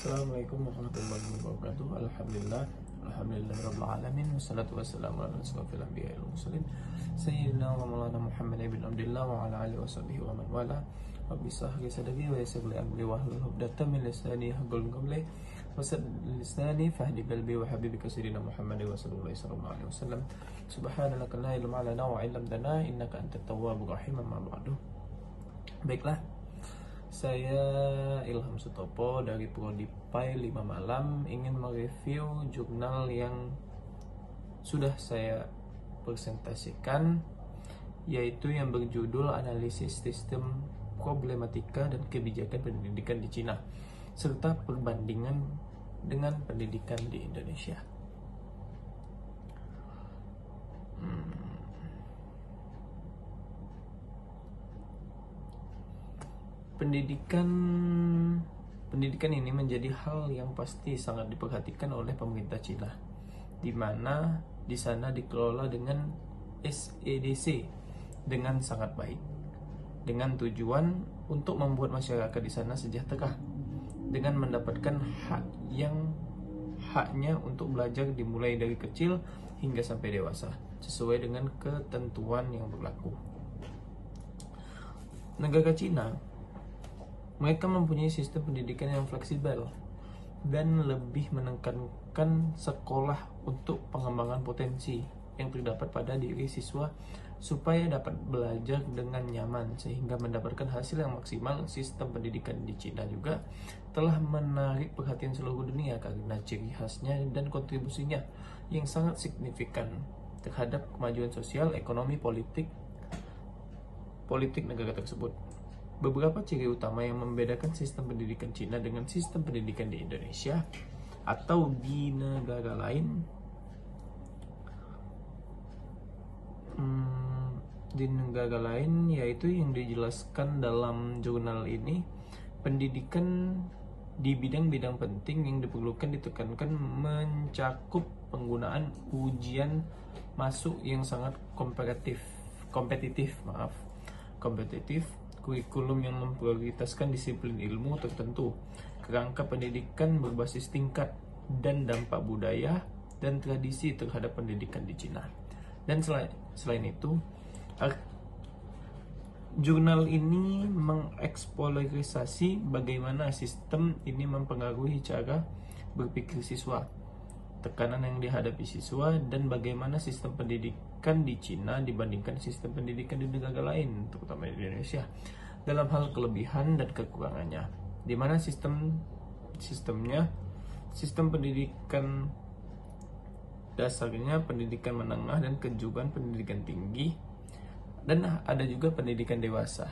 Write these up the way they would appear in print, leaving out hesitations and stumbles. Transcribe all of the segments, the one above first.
Assalamualaikum warahmatullahi wabarakatuh. Alhamdulillah alamin. Wassalatu wassalamu ala asyrofil anbiya'i wal mursalin sayyidina wa maulana Muhammad ibn Abdullah wa ala alihi washabihi wa man wala. Rabbi shrah li sadri wa yassir li amri wahlul 'uqdatam min lisani yafqahu qawli wasaddid lisani fahdi qalbi wa habibika sayyidina Muhammad wa sallallahu alaihi wasallam. Subhanalaka la ilma lana wa 'allamtana innaka antat tawwabur rahim. Amma ba'du. Baiklah, saya Ilham Sutopo dari Prodi PAI 5 Malam ingin mereview jurnal yang sudah saya presentasikan, yaitu yang berjudul Analisis Sistem Problematika dan Kebijakan Pendidikan di Cina serta perbandingan dengan pendidikan di Indonesia. Pendidikan ini menjadi hal yang pasti sangat diperhatikan oleh pemerintah Cina, di mana di sana dikelola dengan SEDC dengan sangat baik, dengan tujuan untuk membuat masyarakat di sana sejahtera dengan mendapatkan haknya untuk belajar dimulai dari kecil hingga sampai dewasa sesuai dengan ketentuan yang berlaku. Negara Cina, mereka mempunyai sistem pendidikan yang fleksibel dan lebih menekankan sekolah untuk pengembangan potensi yang terdapat pada diri siswa supaya dapat belajar dengan nyaman sehingga mendapatkan hasil yang maksimal. Sistem pendidikan di Cina juga telah menarik perhatian seluruh dunia karena ciri khasnya dan kontribusinya yang sangat signifikan terhadap kemajuan sosial, ekonomi, politik negara tersebut. Beberapa ciri utama yang membedakan sistem pendidikan Cina dengan sistem pendidikan di Indonesia atau di negara lain yaitu yang dijelaskan dalam jurnal ini. Pendidikan di bidang-bidang penting yang diperlukan ditekankan mencakup penggunaan ujian masuk yang sangat kompetitif, kurikulum yang memprioritaskan disiplin ilmu tertentu, kerangka pendidikan berbasis tingkat dan dampak budaya dan tradisi terhadap pendidikan di Cina. Dan selain itu, jurnal ini mengeksplorasi bagaimana sistem ini mempengaruhi cara berpikir siswa, tekanan yang dihadapi siswa, dan bagaimana sistem pendidikan di Cina dibandingkan sistem pendidikan di negara lain, terutama di Indonesia, dalam hal kelebihan dan kekurangannya. Di mana sistem pendidikan dasarnya pendidikan menengah dan kejuruan pendidikan tinggi, dan ada juga pendidikan dewasa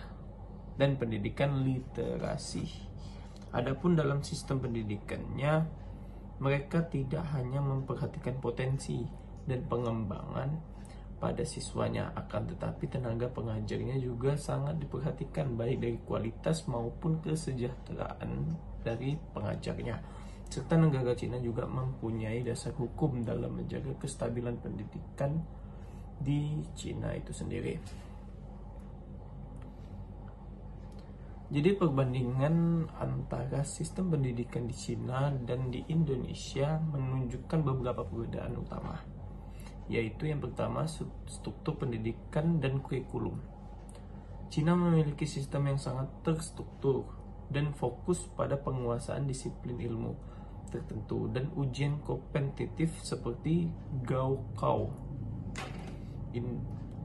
dan pendidikan literasi. Adapun dalam sistem pendidikannya, mereka tidak hanya memperhatikan potensi dan pengembangan pada siswanya, akan tetapi tenaga pengajarnya juga sangat diperhatikan, baik dari kualitas maupun kesejahteraan dari pengajarnya. Serta negara Cina juga mempunyai dasar hukum dalam menjaga kestabilan pendidikan di Cina itu sendiri. Jadi perbandingan antara sistem pendidikan di Cina dan di Indonesia menunjukkan beberapa perbedaan utama, yaitu yang pertama, struktur pendidikan dan kurikulum. Cina memiliki sistem yang sangat terstruktur dan fokus pada penguasaan disiplin ilmu tertentu dan ujian kompetitif seperti Gaokao.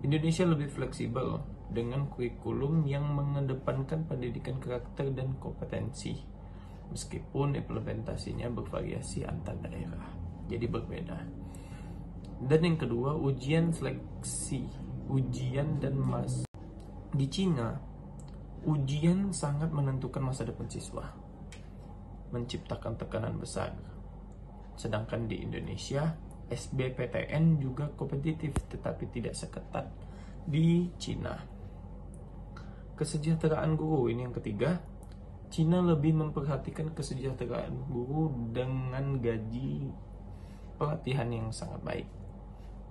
Indonesia lebih fleksibel dengan kurikulum yang mengedepankan pendidikan karakter dan kompetensi, meskipun implementasinya bervariasi antar daerah, jadi berbeda. Dan yang kedua, ujian seleksi, ujian dan di Cina, ujian sangat menentukan masa depan siswa, menciptakan tekanan besar. Sedangkan di Indonesia, SBMPTN juga kompetitif tetapi tidak seketat di Cina. Kesejahteraan guru, ini yang ketiga. Cina lebih memperhatikan kesejahteraan guru dengan gaji pelatihan yang sangat baik,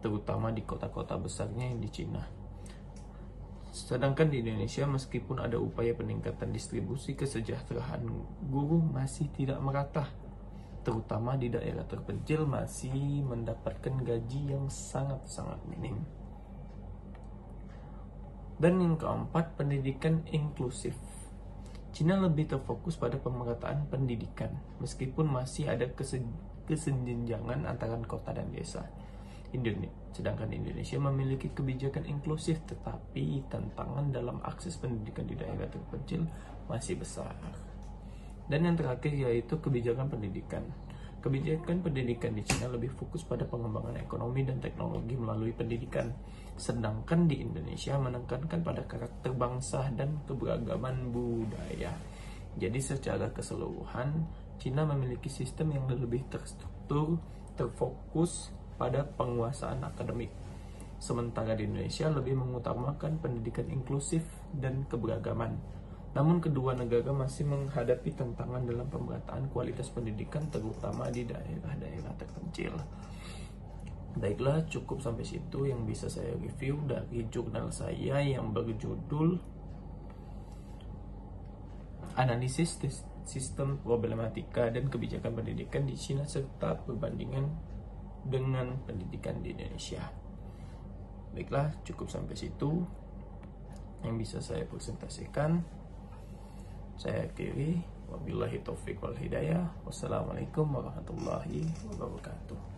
terutama di kota-kota besarnya yang di Cina. Sedangkan di Indonesia, meskipun ada upaya peningkatan distribusi kesejahteraan guru, masih tidak merata. Terutama di daerah terpencil masih mendapatkan gaji yang sangat-sangat minim. Dan yang keempat, pendidikan inklusif. Cina lebih terfokus pada pemerataan pendidikan, meskipun masih ada kesenjangan antara kota dan desa. Sedangkan Indonesia memiliki kebijakan inklusif, tetapi tantangan dalam akses pendidikan di daerah terpencil masih besar. Dan yang terakhir yaitu kebijakan pendidikan. Kebijakan pendidikan di Cina lebih fokus pada pengembangan ekonomi dan teknologi melalui pendidikan, sedangkan di Indonesia menekankan pada karakter bangsa dan keberagaman budaya. Jadi secara keseluruhan, Cina memiliki sistem yang lebih terstruktur, terfokus pada penguasaan akademik. Sementara di Indonesia lebih mengutamakan pendidikan inklusif dan keberagaman. Namun kedua negara masih menghadapi tantangan dalam pemerataan kualitas pendidikan, terutama di daerah-daerah terpencil. Baiklah, cukup sampai situ yang bisa saya review dari jurnal saya yang berjudul Analisis Sistem Problematika dan Kebijakan Pendidikan di Cina serta Perbandingan dengan Pendidikan di Indonesia. Baiklah, cukup sampai situ yang bisa saya presentasikan. Saya akhiri. Wabillahi taufiq wal hidayah. Wassalamualaikum warahmatullahi wabarakatuh.